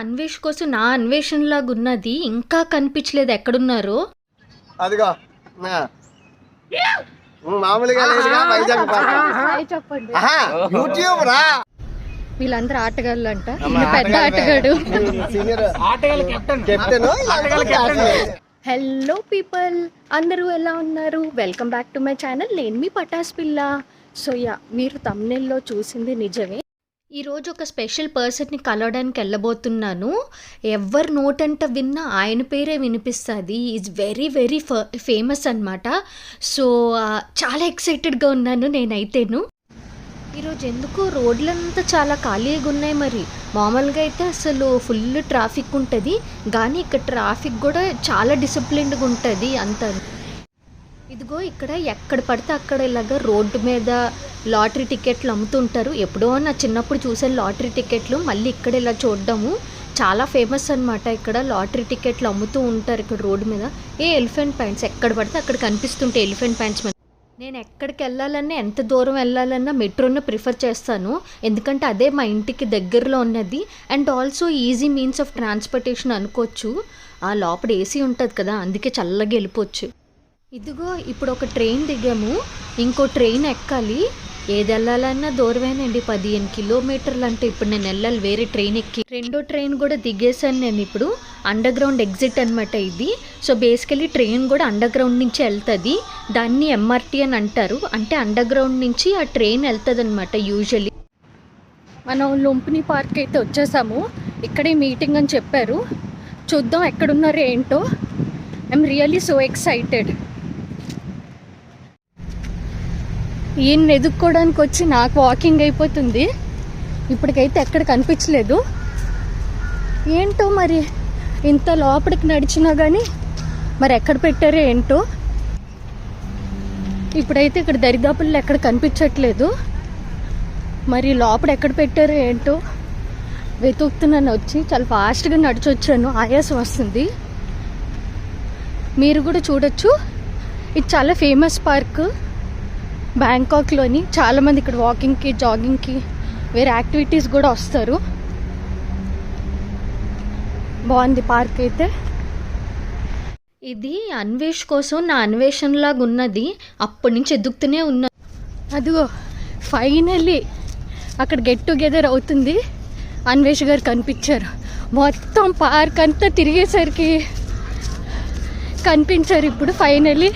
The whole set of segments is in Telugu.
అన్వేష్ కోసం నా అన్వేషణ లాగా ఉన్నది, ఇంకా కనిపించలేదు ఎక్కడున్నారో. అదిగో మామూలుగా చెప్పండి. యూట్యూబ్ రా. వీళ్ళందరూ ఆటగాళ్ళు అంట, పెద్ద ఆటగాడు. హలో పీపుల్, అందరూ ఎలా ఉన్నారు? Welcome back to my channel. నేను మీ పటాస్ పిల్ల. సో మీరు థంబ్నెయిల్లో చూసింది నిజమే. ఈరోజు ఒక స్పెషల్ పర్సన్ని కలవడానికి వెళ్ళబోతున్నాను. ఎవరు నోటంట విన్నా ఆయన పేరే వినిపిస్తుంది. ఈజ్ వెరీ వెరీ ఫేమస్ అనమాట. సో చాలా ఎక్సైటెడ్గా ఉన్నాను నేనైతేను. ఈరోజు ఎందుకు రోడ్లంతా చాలా ఖాళీగా ఉన్నాయి. మరి మామూలుగా అయితే అసలు ఫుల్ ట్రాఫిక్ ఉంటుంది, కానీ ఇక్కడ ట్రాఫిక్ కూడా చాలా డిసిప్లిన్డ్గా ఉంటుంది అంతా. ఇదిగో ఇక్కడ ఎక్కడ పడితే అక్కడ ఇలాగా రోడ్డు మీద లాటరీ టికెట్లు అమ్ముతుంటారు. ఎప్పుడో నా చిన్నప్పుడు చూసాను లాటరీ టికెట్లు, మళ్ళీ ఇక్కడ ఇలా చూడడము చాలా ఫేమస్ అనమాట. ఇక్కడ లాటరీ టికెట్లు అమ్ముతూ ఉంటారు ఇక్కడ రోడ్డు మీద. ఎలిఫెంట్ ప్యాంట్స్ ఎక్కడ పడితే అక్కడ కనిపిస్తుంటాయి ఎలిఫెంట్ ప్యాంట్స్ మీద. నేను ఎక్కడికి వెళ్ళాలన్నా, ఎంత దూరం వెళ్ళాలన్నా మెట్రోను ప్రిఫర్ చేస్తాను, ఎందుకంటే అదే మా ఇంటికి దగ్గరలో ఉన్నది and also easy means of transportation అనుకోవచ్చు. ఆ లోపల ఏసీ ఉంటుంది కదా, అందుకే చల్లగా వెళ్ళిపోవచ్చు. ఇదిగో ఇప్పుడు ఒక ట్రైన్ దిగాము, ఇంకో ట్రైన్ ఎక్కాలి. ఏది వెళ్ళాలన్నా దూరమేనండి, 15 కిలోమీటర్లు. అంటే ఇప్పుడు నేను వెళ్ళాలి వేరే ట్రైన్ ఎక్కి. రెండో ట్రైన్ కూడా దిగేసాను నేను. ఇప్పుడు అండర్ గ్రౌండ్ ఎగ్జిట్ అనమాట ఇది. సో బేసికలీ ట్రైన్ కూడా అండర్ గ్రౌండ్ నుంచి వెళ్తుంది. దాన్ని ఎంఆర్టీ అని అంటారు. అంటే అండర్ గ్రౌండ్ నుంచి ఆ ట్రైన్ వెళ్తుంది అనమాట యూజువల్లీ. మనం లుంపిని పార్క్ అయితే వచ్చేసాము. ఇక్కడే మీటింగ్ అని చెప్పారు. చూద్దాం ఎక్కడున్నారో ఏంటో. I'm really so excited. ఈయన ఎదుక్కోవడానికి వచ్చి నాకు వాకింగ్ అయిపోతుంది. ఇప్పటికైతే ఎక్కడ కనిపించలేదు. ఏంటో మరి ఇంత లోపలికి నడిచినా కానీ మరి ఎక్కడ పెట్టారో ఏంటో. ఇప్పుడైతే ఇక్కడ దరిదాపుల్లో ఎక్కడ కనిపించట్లేదు. మరి లోపల ఎక్కడ పెట్టారో ఏంటో వెతుకుతున్నాను. వచ్చి చాలా ఫాస్ట్గా నడిచి వచ్చాను, ఆయాసం వస్తుంది. మీరు కూడా చూడొచ్చు. ఇది చాలా ఫేమస్ పార్క్ బ్యాంకాక్లోని. చాలామంది ఇక్కడ వాకింగ్కి, జాగింగ్కి, వేరే యాక్టివిటీస్ కూడా వస్తారు. బాగుంది పార్క్ అయితే. ఇది అన్వేష్ కోసం నా అన్వేషణలాగా ఉన్నది, అప్పటి నుంచి ఎదుగుతూనే ఉన్నా. అదిగో ఫైనల్లీ అక్కడ గెట్ టుగెదర్ అవుతుంది. అన్వేష్ గారు కనిపించారు. మొత్తం పార్క్ అంతా తిరిగేసరికి కనిపించారు ఇప్పుడు ఫైనల్లీ.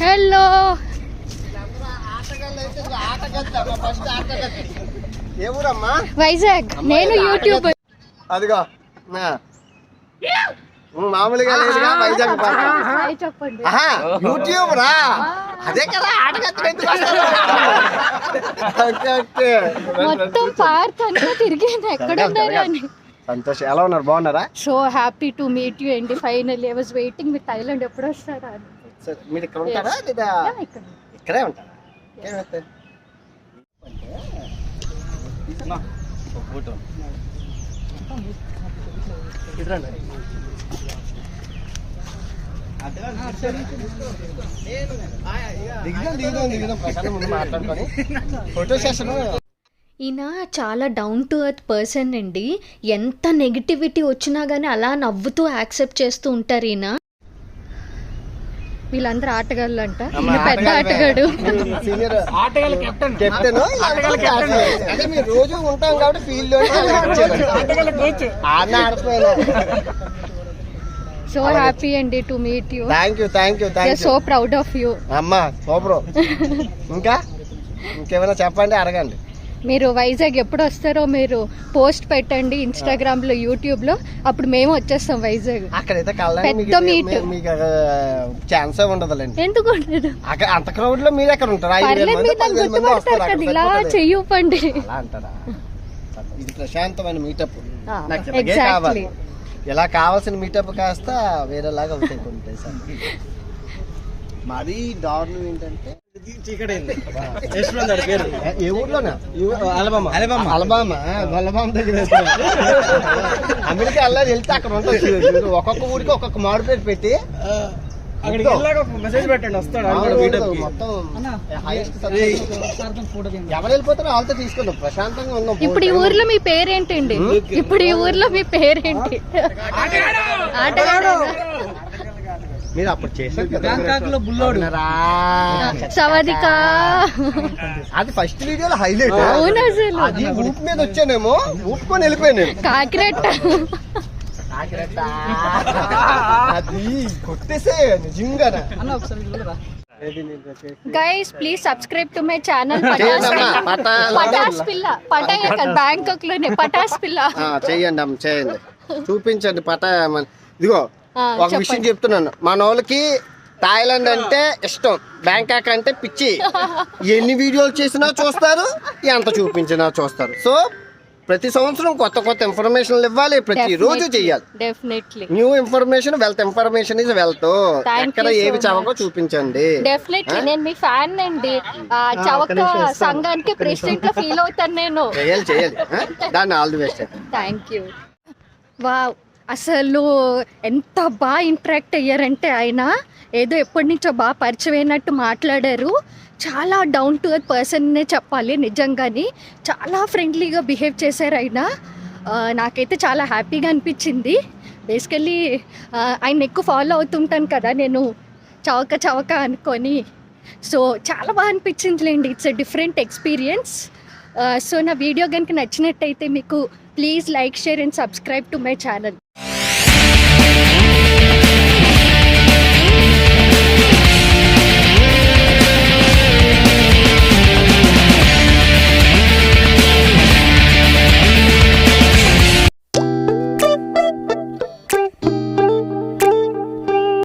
హలో, వైజాగ్. నేను యూట్యూబ్. అదిగో మామూలుగా చెప్పండి. యూట్యూబ్ రా. అదే కదా మొత్తం పార్క్ అంతా తిరిగాను ఎక్కడ ఉన్నారు అని. సంతోషం. ఎలా ఉన్నారు? బాగున్నారా? So happy to meet you అండి. Finally I was waiting with Thailand. ఎప్పుడు వస్తారా? మీరు ఇక్కడ ఉంటారా లేదా ఇక్కడే ఉంటారా? మాట్లాడుకొని ఫోటో సెషన్. ఈయన చాలా డౌన్ టు ఎర్త్ పర్సన్ అండి. ఎంత నెగిటివిటీ వచ్చినా కానీ అలా నవ్వుతూ యాక్సెప్ట్ చేస్తూ ఉంటారు ఈయన. వీళ్ళందరూ ఆటగాళ్ళు అంట, పెద్ద ఆటగాడు. రోజు ఉంటాం కాబట్టి ఫీల్డ్ సో హ్యాపీ అండి to meet you. Thank you. So proud of you. అమ్మా సూపర్. ఇంకేమైనా చెప్పండి, అడగండి. మీరు వైజాగ్ ఎప్పుడు వస్తారో మీరు పోస్ట్ పెట్టండి ఇన్స్టాగ్రామ్ లో, యూట్యూబ్ లో. అప్పుడు మేము వచ్చేస్తాం వైజాగ్. అక్కడైతే పెద్ద మీట్. మీకు ఛాన్స్ ఉండదులేండి. ఎందుకు ఉండదు? అంత క్రౌడ్ లో మీరు ఎక్కడ ఉంటారు? ఇలా చెయ్యపండి అంటారా? ఇది ప్రశాంతమైన మీటప్. ఎగ్జాక్ట్లీ. ఇలా కావాల్సిన మీటప్ కాస్త వేరేలాగా ఉంటాయి సార్. మరి దారుణం ఏంటంటే ఏ ఊర్లోనా? అలబామా దగ్గర అమెరికా వెళ్ళాలి. వెళ్తే అక్కడ ఉంటుంది. ఒక్కొక్క ఊరికి ఒక్కొక్క మాడు పేరు పెట్టి అక్కడికి వెళ్ళాక ఒక మెసేజ్ పెట్టండి వస్తాడు ఆయన కూడా meetup కి. మొత్తం highest success. ఎవరు వెళ్ళిపోతారో వాళ్ళతో తీసుకుందాం, ప్రశాంతంగా ఉందాం. ఇప్పుడు ఈ ఊర్లో మీ పేరేంటండి? ఇప్పుడు ఈ ఊర్లో మీ పేరేంటి? ఆటగాడు. మీరు అప్పుడు చేశారు కదా బ్యాంకాక్ లో బుల్లోడు. అవునరా? సవాదికా. అది ఫస్ట్ వీడియోలో హైలైట్. అవును అసలు. అది ఊపు మీద వచ్చానేమో, ఊపుకొని వెళ్ళిపోయాను నేను. కాకిరెట్ట. అది కొట్టేసే నిజంగా. Guys please subscribe to my channel పటాస్ పిల్ల. పటాయ కదా, బ్యాంకాక్ లోనే పటాస్ పిల్ల. చెయ్యండి అమ్మ, చేయండి, చూపించండి పట. ఇదిగో ఒక విషయం చెప్తున్నాను, మన వాళ్ళకి థాయిలాండ్ అంటే ఇష్టం, బ్యాంకాక్ అంటే పిచ్చి. ఎన్ని వీడియోలు చేసినా చూస్తారు, ఎంత చూపించినా చూస్తారు. సో ప్రతి సంవత్సరం కొత్త కొత్త ఇన్ఫర్మేషన్ ఇవ్వాలి, ప్రతి రోజు చెయ్యాలి. Definitely new information, wealth information is wealth. ఎక్కడ ఏవి చవకో చూపించండి. డెఫినెట్లీ నేను మీ ఫ్యాన్ అండి. చవక సంఘానికి ప్రెసిడెంట్ గా ఫీల్ అవుతాను నేను. చేయాలి దాన్ని all the best. Thank you. Wow, అసలు ఎంత బాగా ఇంటరాక్ట్ అయ్యారంటే ఆయన ఏదో ఎప్పటి నుంచో బాగా పరిచయం అయినట్టు మాట్లాడారు. చాలా డౌన్ టు ఎర్త్ పర్సన్నే చెప్పాలి, నిజంగాని చాలా ఫ్రెండ్లీగా బిహేవ్ చేశారు ఆయన. నాకైతే చాలా హ్యాపీగా అనిపించింది. బేసికల్లీ ఆయన ఎక్కువ ఫాలో అవుతుంటాను కదా నేను, చవక అనుకొని. సో చాలా బాగా అనిపించిందిలేండి. It's a different experience. So నా వీడియో కనుక నచ్చినట్టయితే మీకు please like, share and subscribe to my channel.